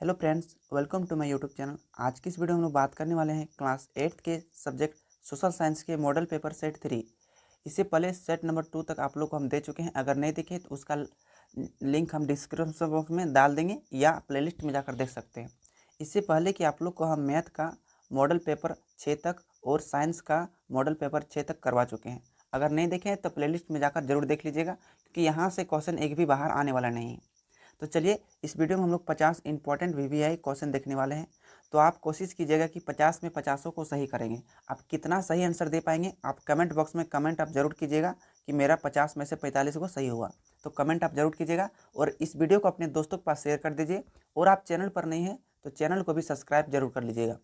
Hello friends, welcome to my YouTube channel. आज की इस वीडियो में हम लोग बात करने वाले हैं क्लास 8 के सब्जेक्ट सोशल साइंस के मॉडल पेपर सेट 3। इससे पहले सेट नंबर 2 तक आप लोग को हम दे चुके हैं। अगर नहीं देखे तो उसका लिंक हम डिस्क्रिप्शन बॉक्स में डाल देंगे या प्लेलिस्ट में जाकर देख सकते हैं। इससे पहले कि आप लोग को हम मैथ का मॉडल पेपर 6 तक और साइंस का मॉडल पेपर 6 तक करवा चुके हैं। अगर नहीं देखे हैं तो प्लेलिस्ट में जाकर जरूर देख लीजिएगा, क्योंकि यहाँ से क्वेश्चन एक भी बाहर आने वाला नहीं है। तो चलिए, इस वीडियो में हम लोग 50 इंपॉर्टेंट वीवीआई क्वेश्चन देखने वाले हैं। तो आप कोशिश कीजिएगा कि 50 में 50 को सही करेंगे। आप कितना सही आंसर दे पाएंगे, आप कमेंट बॉक्स में कमेंट आप जरूर कीजिएगा कि मेरा 50 में से 45 को सही हुआ। तो कमेंट आप जरूर कीजिएगा और इस वीडियो को अपने दोस्तों के पास शेयर कर दीजिए। और आप चैनल पर नहीं हैं तो चैनल को भी सब्सक्राइब जरूर कर लीजिएगा।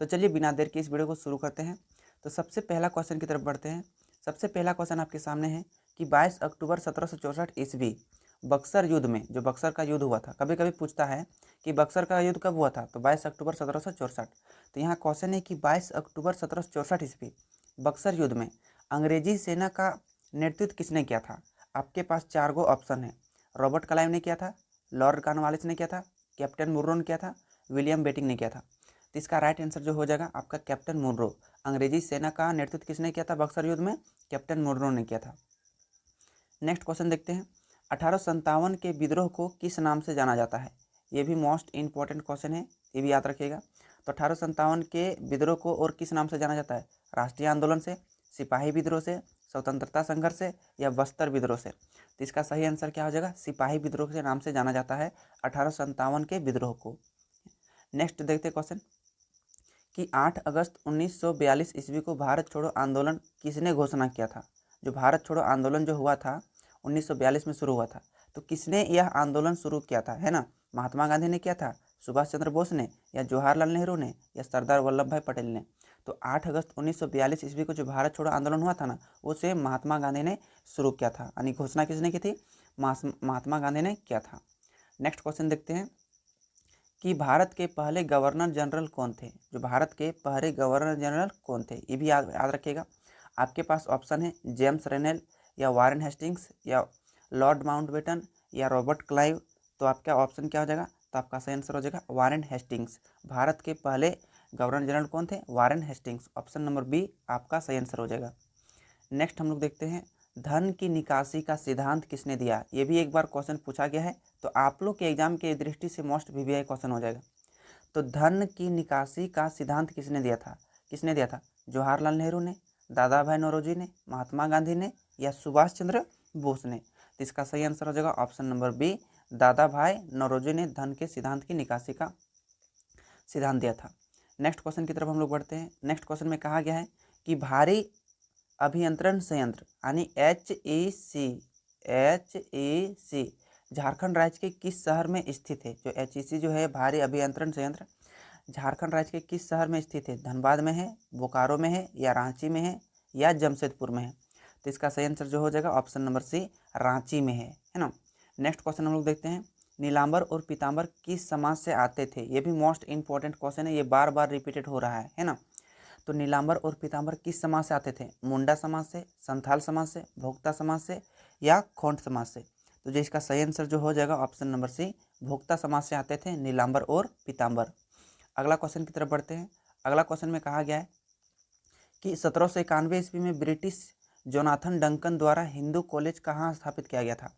तो चलिए, बिना देर के इस वीडियो को शुरू करते हैं। तो सबसे पहला क्वेश्चन की तरफ बढ़ते हैं। सबसे पहला क्वेश्चन आपके सामने है कि 22 अक्टूबर 1764 ईस्वी बक्सर युद्ध में, जो बक्सर का युद्ध हुआ था, कभी कभी पूछता है कि बक्सर का युद्ध कब हुआ था, तो 22 अक्टूबर 1764। तो यहाँ क्वेश्चन है कि 22 अक्टूबर 1764 ईस्वी बक्सर युद्ध में अंग्रेजी सेना का नेतृत्व किसने किया था। आपके पास 4 गो ऑप्शन है। रॉबर्ट क्लाइव ने किया था, लॉर्ड कॉर्नवालिस ने किया था, कैप्टन मुर्रो ने किया था, विलियम बेटिंग ने किया था। तो इसका राइट आंसर जो हो जाएगा आपका कैप्टन मुर्रो। अंग्रेजी सेना का नेतृत्व किसने किया था बक्सर युद्ध में? कैप्टन मुर्रो ने किया था। नेक्स्ट क्वेश्चन देखते हैं। 1857 के विद्रोह को किस नाम से जाना जाता है? ये भी मोस्ट इंपॉर्टेंट क्वेश्चन है, ये भी याद रखिएगा। तो 1857 के विद्रोह को और किस नाम से जाना जाता है? राष्ट्रीय आंदोलन से, सिपाही विद्रोह से, स्वतंत्रता संघर्ष से या बस्तर विद्रोह से? तो इसका सही आंसर क्या हो जाएगा? सिपाही विद्रोह के नाम से जाना जाता है 1857 के विद्रोह को। नेक्स्ट देखते क्वेश्चन कि 8 अगस्त 1942 ईस्वी को भारत छोड़ो आंदोलन किसने घोषणा किया था? जो भारत छोड़ो आंदोलन जो हुआ था 1942 में शुरू हुआ था, तो किसने यह आंदोलन शुरू किया था, है ना? महात्मा गांधी ने किया था, सुभाष चंद्र बोस ने, या जवाहरलाल नेहरू ने, या सरदार वल्लभ भाई पटेल ने? तो 8 अगस्त 1942 ईस्वी को जो भारत छोड़ो आंदोलन हुआ था ना, उसे महात्मा गांधी ने शुरू किया था। यानी घोषणा किसने की थी? महात्मा गांधी ने किया था। नेक्स्ट क्वेश्चन देखते हैं कि भारत के पहले गवर्नर जनरल कौन थे? जो भारत के पहले गवर्नर जनरल कौन थे, ये भी याद रखिएगा। आपके पास ऑप्शन है जेम्स रेनेल, या वारेन हेस्टिंग्स, या लॉर्ड माउंटबेटन, या रॉबर्ट क्लाइव। तो आपका ऑप्शन क्या हो जाएगा? तो आपका सही आंसर हो जाएगा वारेन हेस्टिंग्स। भारत के पहले गवर्नर जनरल कौन थे? Warren Hastings. Option number B आपका सही आंसर हो जाएगा। नेक्स्ट हम लोग देखते हैं, धन की निकासी का सिद्धांत किसने दिया? ये भी एक बार क्वेश्चन पूछा गया है, तो आप लोग के एग्जाम की दृष्टि से मोस्ट वीवीआई क्वेश्चन हो जाएगा। तो धन की निकासी का सिद्धांत किसने दिया था? किसने दिया था? जवाहरलाल नेहरू ने, दादा भाई नौरोजी ने, महात्मा गांधी ने, या सुभाष चंद्र बोस ने? तो इसका सही आंसर हो जाएगा ऑप्शन नंबर बी, दादा भाई नौरोजी ने धन के सिद्धांत की निकासी का सिद्धांत दिया था। नेक्स्ट क्वेश्चन की तरफ हम लोग बढ़ते हैं। नेक्स्ट क्वेश्चन में कहा गया है कि भारी अभियंत्रण संयंत्र यानी HEC झारखंड राज्य के किस शहर में स्थित है? जो HEC जो है, भारी अभियंत्रण संयंत्र, झारखंड राज्य के किस शहर में स्थित है? धनबाद में है, बोकारो में है, या रांची में है, या जमशेदपुर में है? तो इसका सही आंसर जो हो जाएगा ऑप्शन नंबर सी, रांची में है ना। नेक्स्ट क्वेश्चन हम लोग देखते हैं, नीलांबर और पीतांबर किस समाज से आते थे? ये भी मोस्ट इंपॉर्टेंट क्वेश्चन है, ये बार बार रिपीटेड हो रहा है ना। तो नीलांबर और पीतांबर किस समाज से आते थे? मुंडा समाज से, संथाल समाज से, भोक्ता समाज से, या खोंट समाज से? तो जो इसका सही आंसर जो हो जाएगा ऑप्शन नंबर सी, भोक्ता समाज से आते थे नीलांबर और पीतांबर। अगला क्वेश्चन की तरफ बढ़ते हैं। अगला क्वेश्चन में कहा गया है कि 1791 ईस्वी में ब्रिटिश जोनाथन डंकन द्वारा हिंदू कॉलेज कहाँ स्थापित किया गया था?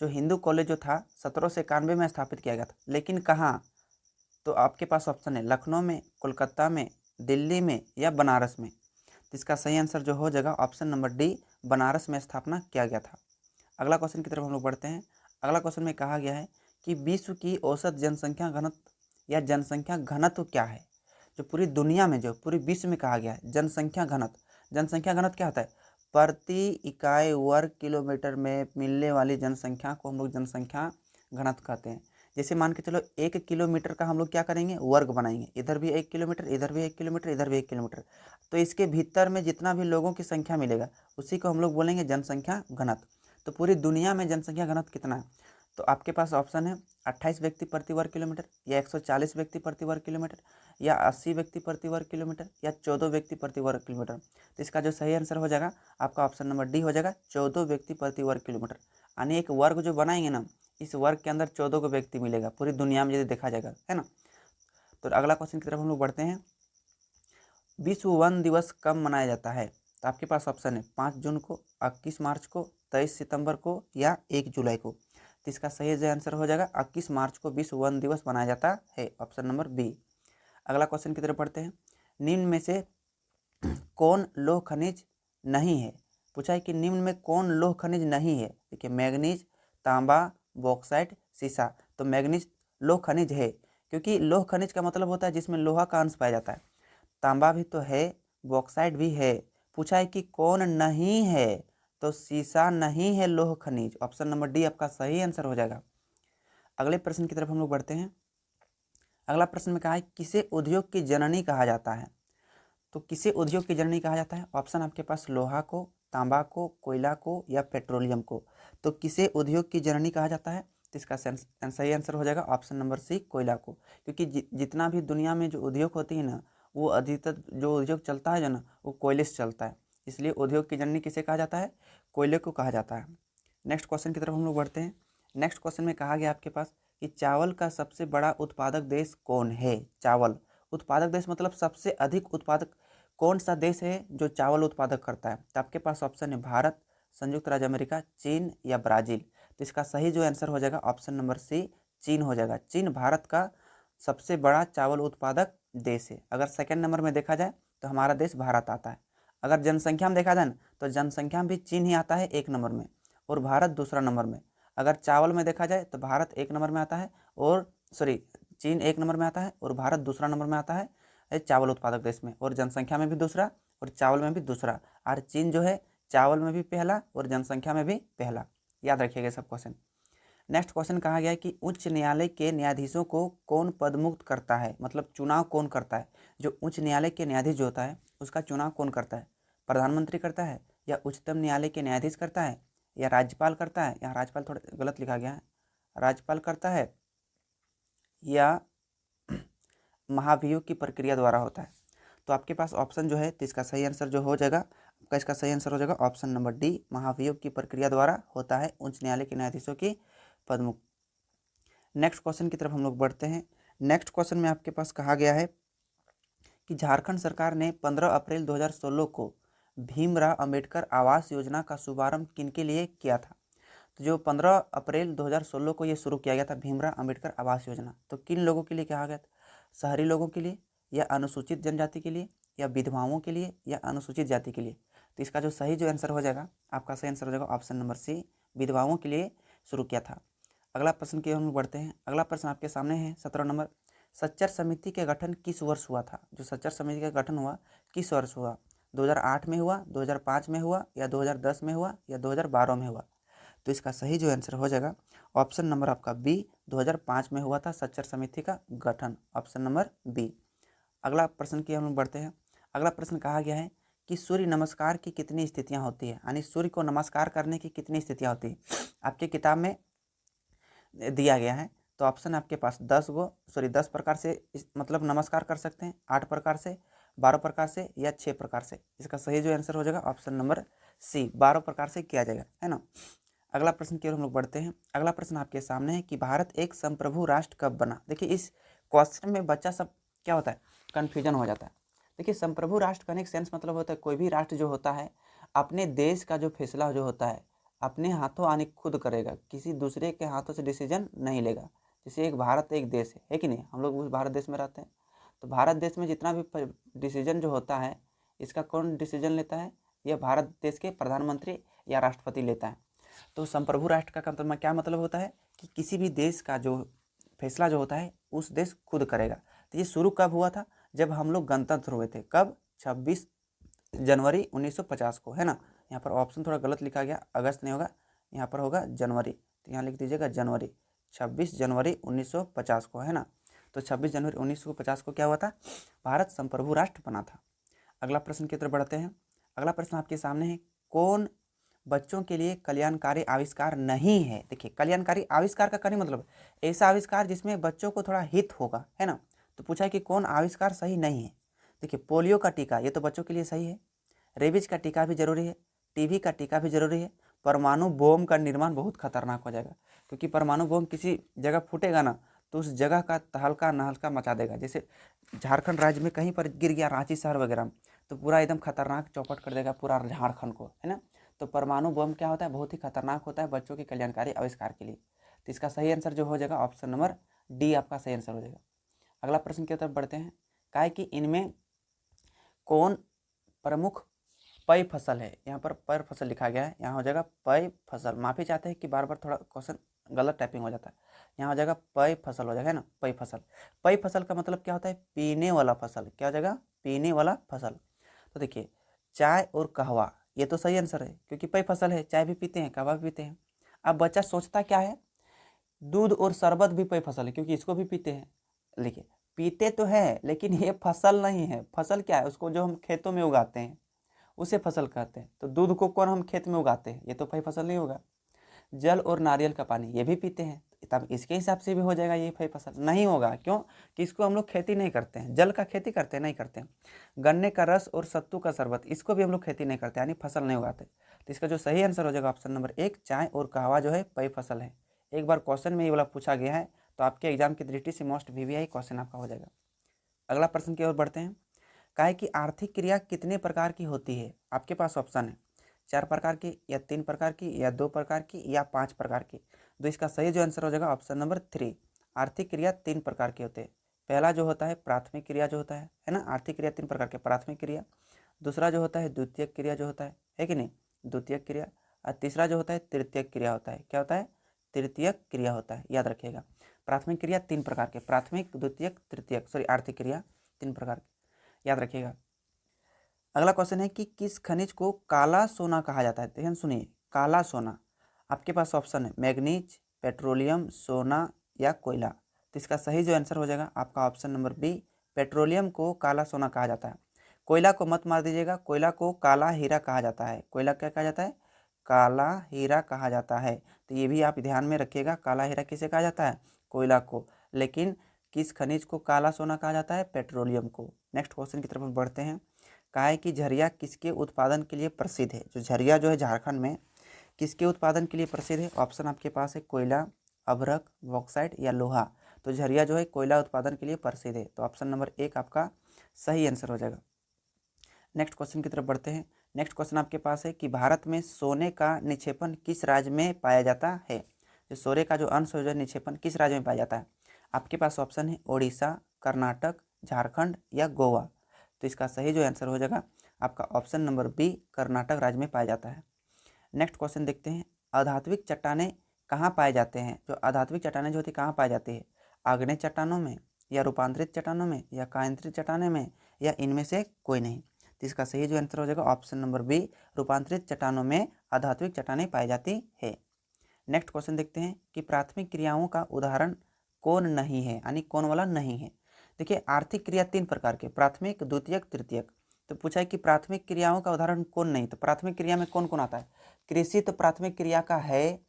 जो हिंदू कॉलेज जो था 1791 में स्थापित किया गया था, लेकिन कहाँ? तो आपके पास ऑप्शन है लखनऊ में, कोलकाता में, दिल्ली में, या बनारस में? तो इसका सही आंसर जो हो जाएगा ऑप्शन नंबर डी, बनारस में स्थापना किया गया था। अगला क्वेश्चन की तरफ हम लोग बढ़ते हैं। अगला क्वेश्चन में कहा गया है कि विश्व की औसत जनसंख्या घनत्व या जनसंख्या घनत्व क्या है? जो पूरी दुनिया में, जो पूरी विश्व में कहा गया है जनसंख्या घनत्व। जनसंख्या घनत्व क्या होता है? प्रति इकाई वर्ग किलोमीटर में मिलने वाली जनसंख्या को हम लोग जनसंख्या घनत्व कहते हैं। जैसे मान के चलो 1 किलोमीटर का हम लोग क्या करेंगे? वर्ग बनाएंगे, इधर भी 1 किलोमीटर, इधर भी 1 किलोमीटर, इधर भी 1 किलोमीटर। तो इसके भीतर में जितना भी लोगों की संख्या मिलेगा उसी को हम लोग बोलेंगे जनसंख्या घनत्व। तो पूरी दुनिया में जनसंख्या घनत्व कितना है? तो आपके पास ऑप्शन है 28 व्यक्ति प्रति वर्ग किलोमीटर, या 140 व्यक्ति प्रति वर्ग किलोमीटर, या 80 व्यक्ति प्रति वर्ग किलोमीटर, या 14 व्यक्ति प्रति वर्ग किलोमीटर। तो इसका जो सही आंसर हो जाएगा आपका ऑप्शन नंबर डी हो जाएगा, 14 व्यक्ति प्रति वर्ग किलोमीटर। यानी एक वर्ग जो बनाएंगे ना, इस वर्ग के अंदर 14 को व्यक्ति मिलेगा पूरी दुनिया में यदि देखा जाएगा, है ना। तो अगला क्वेश्चन की तरफ हम लोग बढ़ते हैं। विश्व वन दिवस कब मनाया जाता है? तो आपके पास ऑप्शन है 5 जून को, 21 मार्च को, 23 सितंबर को या 1 जुलाई को। तो इसका सही जो आंसर हो जाएगा 21 मार्च को विश्व वन दिवस मनाया जाता है, ऑप्शन नंबर बी। अगला क्वेश्चन की तरफ बढ़ते हैं। निम्न में से कौन लोह खनिज नहीं है? पूछा है कि निम्न में कौन लोह खनिज नहीं है। देखिए मैग्नीज, तांबा, बॉक्साइट, सीसा। तो मैग्नीज लोह खनिज है, क्योंकि लोह खनिज का मतलब होता है जिसमें लोहा का अंश पाया जाता है। तांबा भी तो है, बॉक्साइट भी है। पूछा है कि कौन नहीं है, तो सीसा नहीं है लोह खनिज, ऑप्शन नंबर डी आपका सही आंसर हो जाएगा। अगले प्रश्न की तरफ हम लोग बढ़ते हैं। अगला प्रश्न में कहा है किसे उद्योग की जननी कहा जाता है? तो किसे उद्योग की जननी कहा जाता है? ऑप्शन आपके पास लोहा को, तांबा को, कोयला को या पेट्रोलियम को। तो किसे उद्योग की जननी कहा जाता है? तो इसका सही आंसर हो जाएगा ऑप्शन नंबर सी, कोयला को। क्योंकि जितना भी दुनिया में जो उद्योग होती है ना, वो अधिकतर जो उद्योग चलता है जो ना, वो कोयले से चलता है। इसलिए उद्योग की जननी किसे कहा जाता है? कोयले को कहा जाता है। नेक्स्ट क्वेश्चन की तरफ हम लोग बढ़ते हैं। नेक्स्ट क्वेश्चन में कहा गया आपके पास कि चावल का सबसे बड़ा उत्पादक देश कौन है? चावल उत्पादक देश मतलब सबसे अधिक उत्पादक कौन सा देश है जो चावल उत्पादक करता है? तो आपके पास ऑप्शन है भारत, संयुक्त राज्य अमेरिका, चीन या ब्राज़ील। तो इसका सही जो आंसर हो जाएगा ऑप्शन नंबर सी, चीन हो जाएगा। चीन भारत का सबसे बड़ा चावल उत्पादक देश है। अगर सेकंड नंबर में देखा जाए तो हमारा देश भारत आता है। अगर जनसंख्या में देखा जाए ना, तो जनसंख्या में भी चीन ही आता है 1 नंबर में और भारत दूसरा नंबर में। अगर चावल में देखा जाए तो भारत 1 नंबर में आता है और चीन 1 नंबर में आता है और भारत दूसरा नंबर में आता है चावल उत्पादक देश में, और जनसंख्या में भी दूसरा और चावल में भी दूसरा। और चीन जो है चावल में भी पहला और जनसंख्या में भी पहला। याद रखिएगा सब क्वेश्चन। नेक्स्ट क्वेश्चन कहा गया है कि उच्च न्यायालय के न्यायाधीशों को कौन पदमुक्त करता है? मतलब चुनाव कौन करता है? जो उच्च न्यायालय के न्यायाधीश जो होता है उसका चुनाव कौन करता है? प्रधानमंत्री करता है या उच्चतम न्यायालय के न्यायाधीश करता है या राज्यपाल करता है? यहाँ राज्यपाल थोड़ा गलत लिखा गया है, राज्यपाल करता है या महाभियोग की प्रक्रिया द्वारा होता है? तो आपके पास ऑप्शन जो है, तो इसका सही आंसर जो हो जाएगा आपका, इसका सही आंसर हो जाएगा ऑप्शन नंबर डी, महाभियोग की प्रक्रिया द्वारा होता है उच्च न्यायालय के न्यायाधीशों की पदमुक्त। नेक्स्ट क्वेश्चन की तरफ हम लोग बढ़ते हैं। नेक्स्ट क्वेश्चन में आपके पास कहा गया है कि झारखंड सरकार ने 15 अप्रैल 2016 को भीमराव अंबेडकर आवास योजना का शुभारंभ किनके लिए किया था? तो जो 15 अप्रैल 2016 को ये शुरू किया गया था भीमराव अंबेडकर आवास योजना, तो किन लोगों के लिए कहा गया था? शहरी लोगों के लिए या अनुसूचित जनजाति के लिए या विधवाओं के लिए या अनुसूचित जाति के लिए? तो इसका जो सही जो आंसर हो जाएगा आपका सही आंसर हो जाएगा ऑप्शन नंबर सी, विधवाओं के लिए शुरू किया था। अगला प्रश्न की हम बढ़ते हैं। अगला प्रश्न आपके सामने है 17 नंबर। सच्चर समिति का गठन किस वर्ष हुआ था? जो सच्चर समिति का गठन हुआ किस वर्ष हुआ? 2008 में हुआ, 2005 में हुआ या 2010 में हुआ या 2012 में हुआ? तो इसका सही जो आंसर हो जाएगा ऑप्शन नंबर आपका बी, 2005 में हुआ था सच्चर समिति का गठन, ऑप्शन नंबर बी। अगला प्रश्न की हम लोग बढ़ते हैं। अगला प्रश्न कहा गया है कि सूर्य नमस्कार की कितनी स्थितियां होती है? यानी सूर्य को नमस्कार करने की कितनी स्थितियां होती है? आपकी किताब में दिया गया है। तो ऑप्शन आपके पास 10 प्रकार से मतलब नमस्कार कर सकते हैं, 8 प्रकार से, 12 प्रकार से या 6 प्रकार से। इसका सही जो आंसर हो जाएगा ऑप्शन नंबर सी, 12 प्रकार से किया जाएगा, है ना। अगला प्रश्न की ओर हम लोग बढ़ते हैं। अगला प्रश्न आपके सामने है कि भारत एक संप्रभु राष्ट्र कब बना? देखिए इस क्वेश्चन में बच्चा सब क्या होता है, कन्फ्यूजन हो जाता है। देखिए संप्रभु राष्ट्र का एक सेंस मतलब होता है कोई भी राष्ट्र जो होता है अपने देश का जो फैसला जो होता है अपने हाथों आने खुद करेगा, किसी दूसरे के हाथों से डिसीजन नहीं लेगा। जैसे एक भारत एक देश है कि नहीं, हम लोग उस भारत देश में रहते हैं। तो भारत देश में जितना भी डिसीजन जो होता है इसका कौन डिसीजन लेता है? यह भारत देश के प्रधानमंत्री या राष्ट्रपति लेता है। तो संप्रभु राष्ट्र का क्या मतलब होता है कि किसी भी देश का जो फैसला जो होता है उस देश खुद करेगा। तो ये शुरू कब हुआ था? जब हम लोग गणतंत्र हुए थे। कब? 26 जनवरी 1950 को, है ना। यहाँ पर ऑप्शन थोड़ा गलत लिखा गया, अगस्त नहीं होगा, यहाँ पर होगा जनवरी। तो यहाँ लिख दीजिएगा जनवरी, 26 जनवरी 1950 को, है ना। तो 26 जनवरी 1950 को क्या हुआ था? भारत संप्रभु राष्ट्र बना था। अगला प्रश्न की तरफ बढ़ते हैं। अगला प्रश्न आपके सामने है, कौन बच्चों के लिए कल्याणकारी आविष्कार नहीं है? देखिए कल्याणकारी आविष्कार का क्या मतलब? ऐसा आविष्कार जिसमें बच्चों को थोड़ा हित होगा, है ना। तो पूछा है कि कौन आविष्कार सही नहीं है। देखिए पोलियो का टीका ये तो बच्चों के लिए सही है, रेबीज का टीका भी जरूरी है, टीबी का टीका भी जरूरी है, परमाणु बम का निर्माण बहुत खतरनाक हो जाएगा, क्योंकि परमाणु बम किसी जगह फूटेगा ना तो उस जगह का तहलका नहलका मचा देगा। जैसे झारखंड राज्य में कहीं पर गिर गया, रांची शहर वगैरह में, तो पूरा एकदम खतरनाक चौपट कर देगा पूरा झारखंड को, है ना। तो परमाणु बम क्या होता है, बहुत ही खतरनाक होता है बच्चों के कल्याणकारी आविष्कार के लिए। तो इसका सही आंसर जो हो जाएगा ऑप्शन नंबर डी आपका सही आंसर हो जाएगा। अगला प्रश्न की तरफ बढ़ते हैं। क्या है कि इनमें कौन प्रमुख पय फसल है। यहाँ पर पर फसल लिखा गया है, यहाँ हो जाएगा पय फसल। माफी चाहते हैं कि बार बार थोड़ा क्वेश्चन गलत टाइपिंग हो जाता है, यहाँ हो जाएगा पय फसल हो जाएगा, है ना। पय फसल, पय फसल का मतलब क्या होता है, पीने वाला फसल। क्या हो जाएगा, पीने वाला फसल। तो देखिए चाय और कहवा, ये तो सही आंसर है, क्योंकि पय फसल है, चाय भी पीते हैं कहवा भी पीते हैं। अब बच्चा सोचता क्या है, दूध और शरबत भी पय फसल है, क्योंकि इसको भी पीते हैं। देखिए पीते तो है लेकिन ये फसल नहीं है। फसल क्या है, उसको जो हम खेतों में उगाते हैं उसे फसल कहते हैं। तो दूध को कौन हम खेत में उगाते हैं, ये तो फल फसल नहीं होगा। जल और नारियल का पानी ये भी पीते हैं, तब इसके हिसाब से भी हो जाएगा ये फल फसल नहीं होगा। क्यों कि इसको हम लोग खेती नहीं करते हैं, जल का खेती करते हैं नहीं करते हैं। गन्ने का रस और सत्तू का शरबत, इसको भी हम लोग खेती नहीं करते, यानी फसल नहीं उगाते। तो इसका जो सही आंसर हो जाएगा ऑप्शन नंबर 1, चाय और कहवा जो है पय फसल है। एक बार क्वेश्चन में ये वाला पूछा गया है, तो आपके एग्जाम की दृष्टि से मोस्ट VVI क्वेश्चन आपका हो जाएगा। अगला प्रश्न की ओर बढ़ते हैं। क्या है कि आर्थिक क्रिया कितने प्रकार की होती है। आपके पास ऑप्शन है 4 प्रकार की, या 3 प्रकार की, या 2 प्रकार की, या 5 प्रकार की। तो इसका सही जो आंसर हो जाएगा ऑप्शन नंबर 3, आर्थिक क्रिया 3 प्रकार के होते हैं। पहला जो होता है प्राथमिक क्रिया जो होता है ना। आर्थिक क्रिया 3 प्रकार के, प्राथमिक क्रिया, दूसरा जो होता है द्वितीयक क्रिया जो होता है कि नहीं, द्वितीयक क्रिया, और तीसरा जो होता है तृतीयक क्रिया होता है। क्या होता है, तृतीयक क्रिया होता है, याद रखिएगा। प्राथमिक क्रिया 3 प्रकार के, प्राथमिक, द्वितीयक, तृतीयक, सॉरी आर्थिक क्रिया 3 प्रकार के, याद रखिएगा। अगला क्वेश्चन है कि किस खनिज को काला सोना कहा जाता है। ध्यान सुनिए, काला सोना। आपके पास ऑप्शन है मैग्नीज, पेट्रोलियम, सोना या कोयला। तो इसका सही जो आंसर हो जाएगा आपका ऑप्शन नंबर बी, पेट्रोलियम को काला सोना कहा जाता है। कोयला को मत मार दीजिएगा, कोयला को काला हीरा कहा जाता है। कोयला क्या कहा जाता है, काला हीरा कहा जाता है। तो ये भी आप ध्यान में रखिएगा, काला हीरा किसे कहा जाता है, कोयला को। लेकिन किस खनिज को काला सोना कहा जाता है, पेट्रोलियम को। नेक्स्ट क्वेश्चन की तरफ बढ़ते हैं। कहा है कि झरिया किसके उत्पादन के लिए प्रसिद्ध है। जो झरिया जो है झारखंड में किसके उत्पादन के लिए प्रसिद्ध है। ऑप्शन आपके पास है कोयला, अभ्रक, बॉक्साइट या लोहा। तो झरिया जो है कोयला उत्पादन के लिए प्रसिद्ध है। तो ऑप्शन नंबर 1 आपका सही आंसर हो जाएगा। नेक्स्ट क्वेश्चन की तरफ बढ़ते हैं। नेक्स्ट क्वेश्चन आपके पास है कि भारत में सोने का निक्षेपण किस राज्य में पाया जाता है। जो सोने का जो अंश है निक्षेपण किस राज्य में पाया जाता है। आपके पास ऑप्शन है ओडिशा, कर्नाटक, झारखंड या गोवा। तो इसका सही जो आंसर हो जाएगा आपका ऑप्शन नंबर बी, कर्नाटक राज्य में पाया जाता है। नेक्स्ट क्वेश्चन देखते हैं। अधात्विक चट्टानें कहाँ पाए जाते हैं। जो अधात्विक चट्टानें जो होती है कहाँ पाई जाती है, आग्नेय चट्टानों में, या रूपांतरित चट्टानों में, या कायांतरित चट्टानों में, या इनमें से कोई नहीं। तो इसका सही जो आंसर हो जाएगा ऑप्शन नंबर बी, रूपांतरित चट्टानों में अधात्विक चट्टानें पाई जाती है। नेक्स्ट क्वेश्चन देखते हैं कि प्राथमिक क्रियाओं का उदाहरण कौन नहीं है, यानी कौन वाला नहीं है। देखिए आर्थिक क्रिया 3 प्रकार के, प्राथमिक, द्वितीयक, तृतीयक। तो पूछा है कि प्राथमिक क्रियाओं का उदाहरण कौन नहीं। तो प्राथमिक क्रिया में कौन कौन आता है, कृषि तो प्राथमिक क्रिया का है,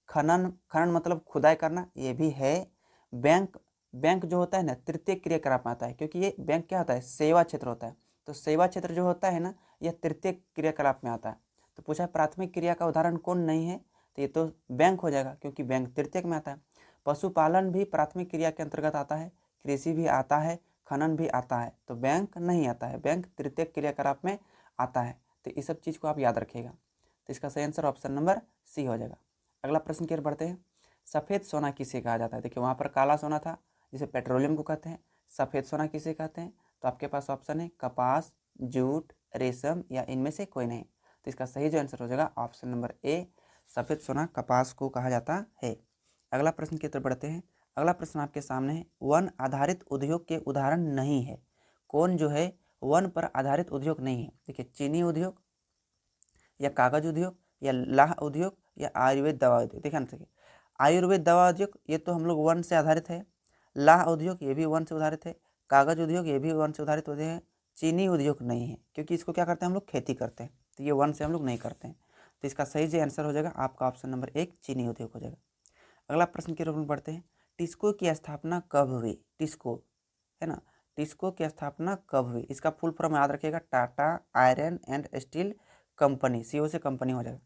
खनन, खनन मतलब खुदाई करना, ये भी है। बैंक, बैंक जो होता है ना तृतीय क्रियाकलाप में आता है, क्योंकि ये बैंक क्या होता है, सेवा क्षेत्र होता है। तो सेवा क्षेत्र जो होता है ना यह तृतीय क्रियाकलाप में आता है। तो पूछा है प्राथमिक क्रिया का उदाहरण कौन नहीं है, तो ये तो बैंक हो जाएगा, क्योंकि बैंक तृतीयक में आता है। पशुपालन भी प्राथमिक क्रिया के अंतर्गत आता है, कृषि भी आता है, खनन भी आता है। तो बैंक नहीं आता है, बैंक तृतीयक क्रियाकलाप में आता है। तो इस सब चीज़ को आप याद रखिएगा। तो इसका सही आंसर ऑप्शन नंबर सी हो जाएगा। अगला प्रश्न की ओर बढ़ते हैं। सफ़ेद सोना किसे कहा जाता है। देखिए वहाँ पर काला सोना था जिसे पेट्रोलियम को कहते हैं, सफ़ेद सोना किसे कहते हैं। तो आपके पास ऑप्शन है कपास, जूट, रेशम या इनमें से कोई नहीं। तो इसका सही जो आंसर हो जाएगा ऑप्शन नंबर ए, सफ़ेद सोना कपास को कहा जाता है। अगला प्रश्न की तरफ बढ़ते हैं। अगला प्रश्न आपके सामने है, वन आधारित उद्योग के उदाहरण नहीं है। कौन जो है वन पर आधारित उद्योग नहीं है। देखिए चीनी उद्योग, या कागज उद्योग, या लाह उद्योग, या आयुर्वेद दवा उद्योग। देखिए ना, आयुर्वेद दवा उद्योग ये तो हम लोग वन से आधारित है, लाह उद्योग ये भी वन से आधारित है, कागज उद्योग ये भी वन से आधारित होते हैं। चीनी उद्योग नहीं है, क्योंकि इसको क्या करते हैं हम लोग खेती करते हैं, तो ये वन से हम लोग नहीं करते हैं। तो इसका सही जो आंसर हो जाएगा आपका ऑप्शन नंबर 1, चीनी उद्योग हो जाएगा। अगला प्रश्न के रूप में बढ़ते हैं। टिस्को की स्थापना कब हुई। टिस्को है ना, टिस्को की स्थापना कब हुई। इसका फुल फॉर्म याद रखिएगा, Tata iron and steel company, CO से कंपनी हो जाएगा।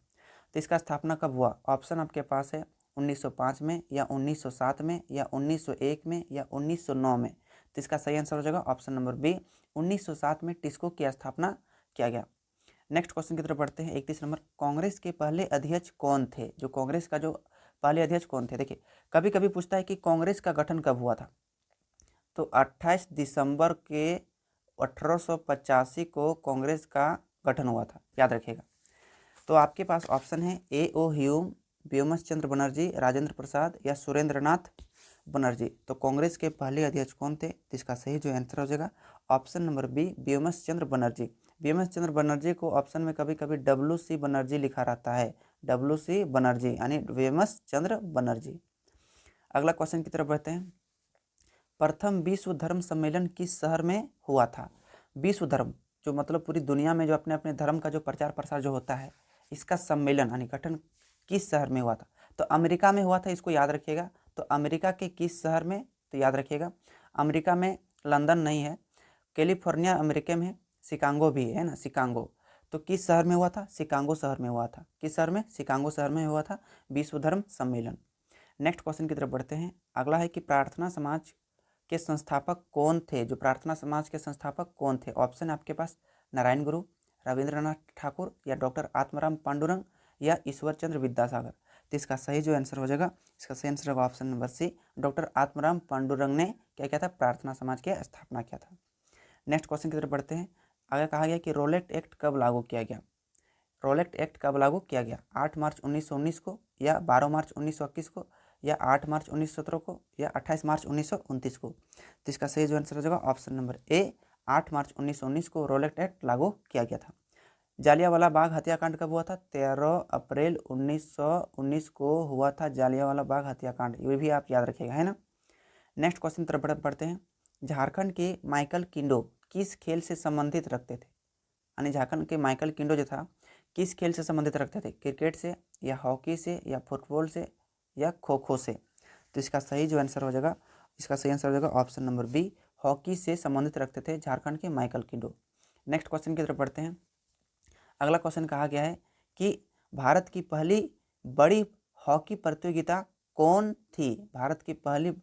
तो इसका स्थापना कब हुआ? ऑप्शन आपके पास है 1905 में या 1907 में या 1901 में या 1909 में। तो इसका सही आंसर हो जाएगा ऑप्शन नंबर बी, 1907 में टिस्को की स्थापना किया गया। नेक्स्ट क्वेश्चन की तरफ बढ़ते हैं। 31 नंबर, कांग्रेस के पहले अध्यक्ष कौन थे? जो कांग्रेस का जो पहले अध्यक्ष कौन थे? देखिए कभी कभी पूछता है कि कांग्रेस का गठन कब हुआ था, तो 28 दिसंबर के 1885 को कांग्रेस का गठन हुआ था, याद रखिएगा। तो आपके पास ऑप्शन है ए ओ ह्यूम, व्योमस चंद्र बनर्जी, राजेंद्र प्रसाद या सुरेंद्र नाथ बनर्जी। तो कांग्रेस के पहले अध्यक्ष कौन थे? तो इसका सही जो आंसर हो जाएगा ऑप्शन नंबर बी, व्योमस चंद्र बनर्जी। व्योमस चंद्र बनर्जी को ऑप्शन में कभी कभी WC बनर्जी लिखा रहता है, WC बनर्जी यानी व्योमस चंद्र बनर्जी। अगला क्वेश्चन की तरफ बढ़ते हैं। प्रथम विश्व धर्म सम्मेलन किस शहर में हुआ था? विश्व धर्म जो मतलब पूरी दुनिया में जो अपने अपने धर्म का जो प्रचार प्रसार जो होता है, इसका सम्मेलन यानी गठन किस शहर में हुआ था? तो अमेरिका में हुआ था, इसको याद रखिएगा। तो अमेरिका के किस शहर में? तो याद रखिएगा अमेरिका में लंदन नहीं है, कैलिफोर्निया अमेरिका में है, शिकागो भी है ना, शिकागो। तो किस शहर में हुआ था? शिकागो शहर में हुआ था। किस शहर में? शिकागो शहर में हुआ था विश्व धर्म सम्मेलन। नेक्स्ट क्वेश्चन की तरफ बढ़ते हैं। अगला है कि प्रार्थना समाज के संस्थापक कौन थे? जो प्रार्थना समाज के संस्थापक कौन थे? ऑप्शन आपके पास नारायण गुरु, रविंद्रनाथ ठाकुर या डॉक्टर आत्माराम पांडुरंग या ईश्वर चंद्र विद्यासागर। तो इसका सही जो आंसर हो जाएगा, इसका सही आंसर होगा option number C, doctor Atmaram Pandurang ने क्या किया था? प्रार्थना समाज की स्थापना किया था। नेक्स्ट क्वेश्चन की तरफ बढ़ते हैं। आगे कहा गया कि रोलेट एक्ट कब लागू किया गया? रोलेट एक्ट कब लागू किया गया? 8 मार्च 1919 को या 12 मार्च 1921 को या 8 मार्च 1917 को या 28 मार्च 1929 को। तो इसका सही जो आंसर हो जाएगा ऑप्शन नंबर ए, 8 मार्च 1919 को रोलेट एक्ट लागू किया गया था। जालियांवाला बाग हत्याकांड कब हुआ था? 13 अप्रैल 1919 को हुआ था जालियांवाला बाग हत्याकांड, ये भी आप याद रखिएगा, है ना। नेक्स्ट क्वेश्चन तरफ बढ़ते हैं। झारखंड के माइकल किंडो किस खेल से संबंधित रखते थे? यानी झारखंड के माइकल किंडो जो था किस खेल से संबंधित रखते थे? क्रिकेट से या हॉकी से या फुटबॉल से या खो खो से। तो इसका सही जो आंसर हो जाएगा, इसका सही आंसर हो जाएगा ऑप्शन नंबर बी, हॉकी से संबंधित रखते थे झारखंड के माइकल किंडो। नेक्स्ट क्वेश्चन की तरफ बढ़ते हैं। अगला क्वेश्चन कहा गया है कि भारत की पहली बड़ी हॉकी प्रतियोगिता कौन थी? भारत की पहली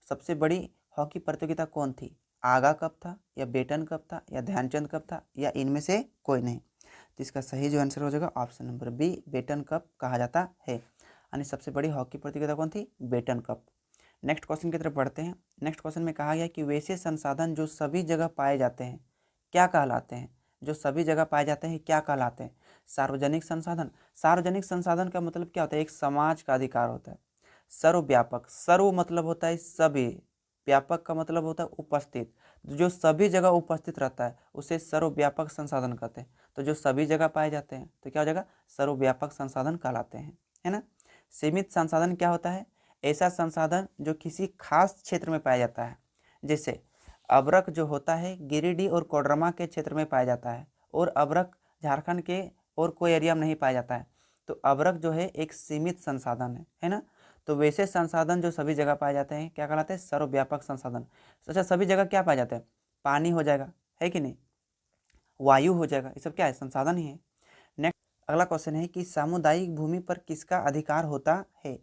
सबसे बड़ी हॉकी प्रतियोगिता कौन थी? आगा कप था या बेटन कप था या ध्यानचंद कप था या इनमें से कोई नहीं। तो इसका सही जो आंसर हो जाएगा option number B, Beighton cup कहा जाता है। यानी सबसे बड़ी हॉकी प्रतियोगिता कौन थी? Batten cup. नेक्स्ट क्वेश्चन की तरफ बढ़ते हैं। नेक्स्ट क्वेश्चन में कहा गया कि वैसे संसाधन जो सभी जगह पाए जाते हैं क्या कहलाते हैं? जो सभी जगह पाए जाते हैं क्या कहलाते हैं? सार्वजनिक संसाधन। सार्वजनिक संसाधन का मतलब क्या होता है? एक समाज का अधिकार होता है। सर्वव्यापक, सर्व मतलब होता है सभी, व्यापक का मतलब होता है उपस्थित, जो सभी जगह उपस्थित रहता है उसे सर्वव्यापक संसाधन कहते हैं। तो जो सभी जगह पाए जाते हैं तो क्या हो जाएगा? सर्वव्यापक संसाधन कहलाते हैं, है ना। सीमित संसाधन क्या होता है? ऐसा संसाधन जो किसी खास क्षेत्र में पाया जाता है। जैसे अबरक जो होता है गिरिडीह और कोडरमा के क्षेत्र में पाया जाता है और अबरक झारखंड के और कोई एरिया में नहीं पाया जाता है। तो अबरक जो है एक सीमित संसाधन है ना। तो वैसे संसाधन जो सभी जगह पाए जाते हैं क्या कहलाते हैं? सर्वव्यापक संसाधन। अच्छा, सभी जगह क्या पाया जाता है? पानी हो जाएगा, है कि नहीं, वायु हो जाएगा, ये सब क्या है? संसाधन ही है। नेक्स्ट अगला क्वेश्चन है कि सामुदायिक भूमि पर किसका अधिकार होता है?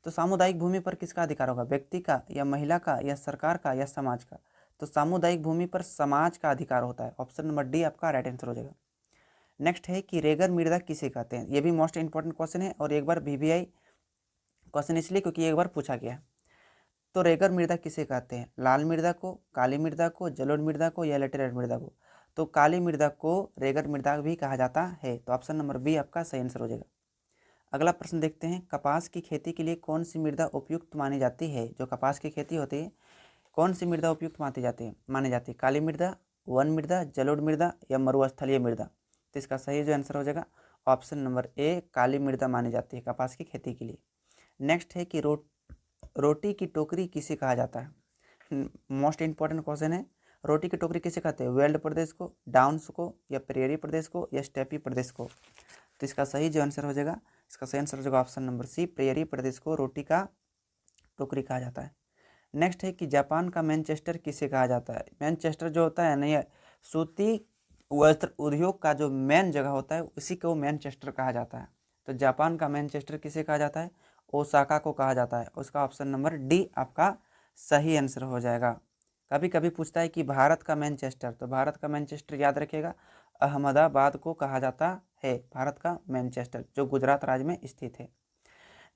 तो सामुदायिक भूमि पर किसका अधिकार होगा? व्यक्ति का या महिला का या सरकार का या समाज का? तो सामुदायिक भूमि पर समाज का अधिकार होता है। ऑप्शन नंबर डी आपका राइट आंसर हो जाएगा। नेक्स्ट है कि रेगर मृदा किसे कहते हैं? ये भी मोस्ट इंपॉर्टेंट क्वेश्चन है और एक बार VVI क्वेश्चन इसलिए क्योंकि एक बार पूछा गया है। तो रेगर मृदा किसे कहते हैं? लाल मृदा को, काली मृदा को, जलोढ़ मृदा को या लेटेराइट मृदा को? तो काली मृदा को रेगर मृदा भी कहा जाता है। तो ऑप्शन नंबर बी आपका सही आंसर हो जाएगा। अगला प्रश्न देखते हैं। कपास की खेती के लिए कौन सी मृदा उपयुक्त मानी जाती है? जो कपास की खेती होती है कौन सी मृदा उपयुक्त मानी जाती है? काली मृदा, वन मृदा, जलोढ़ मृदा या मरुस्थलीय मृदा? तो इसका सही जो आंसर हो जाएगा ऑप्शन नंबर ए, काली मृदा मानी जाती है कपास की खेती के लिए। नेक्स्ट है कि रोटी की टोकरी किसे कहा जाता है? मोस्ट इंपॉर्टेंट क्वेश्चन है। रोटी की टोकरी किसे कहते हैं? वेल्ड प्रदेश को, डाउन्स को या प्रेरी प्रदेश को या स्टेपी प्रदेश को? तो इसका सही जो आंसर हो जाएगा, इसका सही आंसर हो जाएगा ऑप्शन नंबर सी, प्रेरी प्रदेश को रोटी का टोकरी कहा जाता है। नेक्स्ट है कि जापान का मैनचेस्टर किसे कहा जाता है? मैनचेस्टर जो होता है ना, ये सूती वस्त्र उद्योग का जो मेन जगह होता है उसी को मैनचेस्टर कहा जाता है। तो जापान का मैनचेस्टर किसे कहा जाता है? ओसाका को कहा जाता है। उसका ऑप्शन नंबर डी आपका सही आंसर हो जाएगा। कभी कभी पूछता है कि भारत का मैनचेस्टर, तो भारत का मैनचेस्टर याद रखिएगा अहमदाबाद को कहा जाता है, भारत का मैनचेस्टर जो गुजरात राज्य में स्थित है।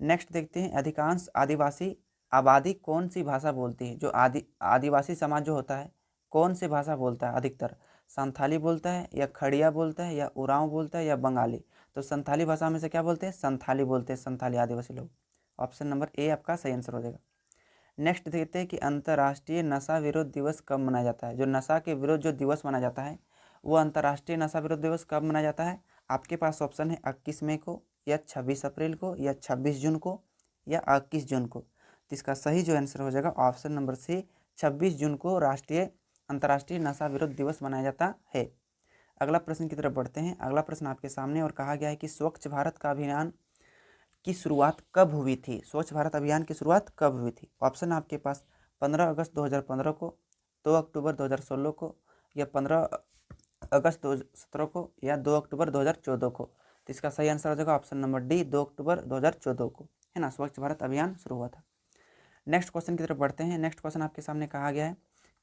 नेक्स्ट देखते हैं, अधिकांश आदिवासी आबादी कौन सी भाषा बोलती है? जो आदिवासी समाज जो होता है कौन सी भाषा बोलता है अधिकतर? संथाली बोलता है या खड़िया बोलता है या उरांव बोलता है या बंगाली? तो संथाली भाषा में से क्या बोलते हैं? संथाली बोलते हैं, संथाली आदिवासी लोग। ऑप्शन नंबर ए आपका सही आंसर हो जाएगा। नेक्स्ट देखते हैं कि अंतर्राष्ट्रीय नशा विरोध दिवस कब मनाया जाता है? जो नशा के विरोध जो दिवस मनाया जाता है वो अंतर्राष्ट्रीय नशा विरोध दिवस कब मनाया जाता है? आपके पास ऑप्शन है 21 मई को या 26 अप्रैल को या 26 जून को या 21 जून को। तो इसका सही जो आंसर हो जाएगा ऑप्शन नंबर सी 26 जून को अंतर्राष्ट्रीय नशा विरोध दिवस मनाया जाता है। अगला प्रश्न की तरफ बढ़ते हैं। अगला प्रश्न आपके सामने और कहा गया है कि स्वच्छ भारत का अभियान की शुरुआत कब हुई थी? स्वच्छ भारत अभियान की शुरुआत कब हुई थी? ऑप्शन आपके पास 15 अगस्त 2015 को, 2 अक्टूबर 2016 को या 15 अगस्त 2017 को या 2 अक्टूबर 2014 को। तो इसका सही आंसर हो जाएगा ऑप्शन नंबर डी 2 अक्टूबर 2014 को, है ना, स्वच्छ भारत अभियान शुरू हुआ था। नेक्स्ट क्वेश्चन की तरफ बढ़ते हैं। नेक्स्ट क्वेश्चन आपके सामने कहा गया है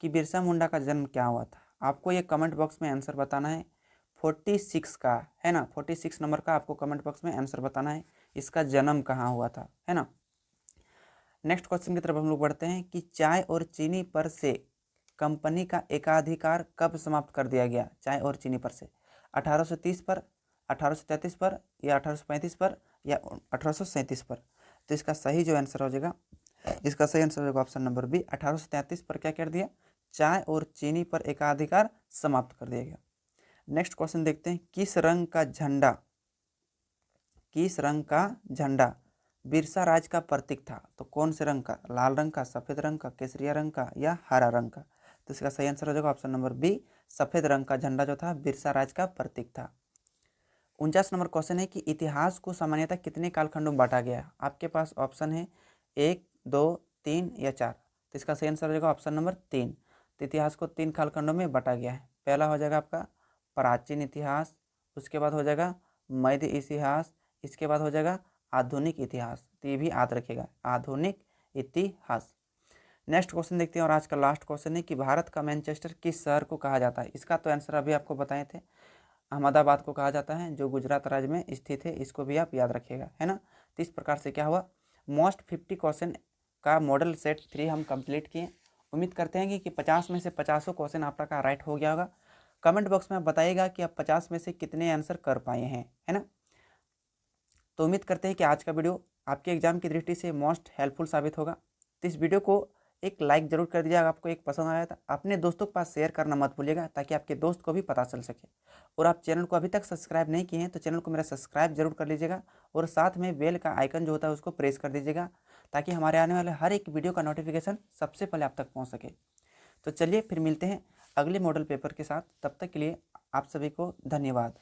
कि बिरसा मुंडा का जन्म क्या हुआ था? आपको ये कमेंट बॉक्स में आंसर बताना है। 46 का, है ना, 46 नंबर का आपको कमेंट बॉक्स में आंसर बताना है, इसका जन्म कहाँ हुआ था, है ना। नेक्स्ट क्वेश्चन की तरफ हम लोग बढ़ते हैं कि चाय और चीनी पर से कंपनी का एकाधिकार कब समाप्त कर दिया गया? चाय और चीनी पर से 1830 पर, 1833 पर या 1835 पर या 1837 पर। तो इसका सही जो आंसर हो जाएगा, इसका सही आंसर हो जाएगा ऑप्शन नंबर बी 1833 पर क्या कर दिया? चाय और चीनी पर एकाधिकार समाप्त कर दिया गया। नेक्स्ट क्वेश्चन देखते हैं, किस रंग का झंडा बिरसा राज का प्रतीक था? तो कौन से रंग का? लाल रंग का, सफेद रंग का, केसरिया रंग का या हरा रंग का? तो इसका सही आंसर हो जाएगा ऑप्शन नंबर बी सफेद रंग का झंडा जो था बिरसा राज का प्रतीक था। 49 नंबर क्वेश्चन है कि इतिहास को सामान्यतः कितने कालखंडों में बांटा गया? आपके पास ऑप्शन है 1, 2, 3 या 4। तो इसका सही आंसर हो जाएगा ऑप्शन नंबर 3। तो इतिहास को 3 कालखंडों में बांटा गया है। पहला हो जाएगा आपका प्राचीन इतिहास, उसके बाद हो जाएगा मध्य इतिहास, इसके बाद हो जाएगा आधुनिक इतिहास। तो ये भी याद रखिएगा, आधुनिक इतिहास। नेक्स्ट क्वेश्चन देखते हैं और आज का लास्ट क्वेश्चन है कि भारत का मैनचेस्टर किस शहर को कहा जाता है? इसका तो आंसर अभी आपको बताए थे, अहमदाबाद को कहा जाता है जो गुजरात राज्य में स्थित है। इसको भी आप याद रखिएगा, है ना। तो इस प्रकार से क्या हुआ, मोस्ट 50 क्वेश्चन का मॉडल सेट 3 हम कंप्लीट किए। उम्मीद करते हैं कि 50 में से 50 क्वेश्चन आपका राइट हो गया होगा। कमेंट बॉक्स में आप बताइएगा कि आप 50 में से कितने आंसर कर पाए हैं, है ना। तो उम्मीद करते हैं कि आज का वीडियो आपके एग्जाम की दृष्टि से मोस्ट हेल्पफुल साबित होगा। तो इस वीडियो को एक लाइक जरूर कर दीजिएगा, आपको एक पसंद आया था। अपने दोस्तों के पास शेयर करना मत भूलिएगा ताकि आपके दोस्त को भी पता चल सके। और आप चैनल को अभी तक सब्सक्राइब नहीं किए हैं तो चैनल को मेरा सब्सक्राइब जरूर कर लीजिएगा और साथ में बेल का आइकन जो होता है उसको प्रेस कर दीजिएगा ताकि हमारे आने वाले हर एक वीडियो का नोटिफिकेशन सबसे पहले आप तक पहुँच सके। तो चलिए फिर मिलते हैं अगले मॉडल पेपर के साथ, तब तक के लिए आप सभी को धन्यवाद।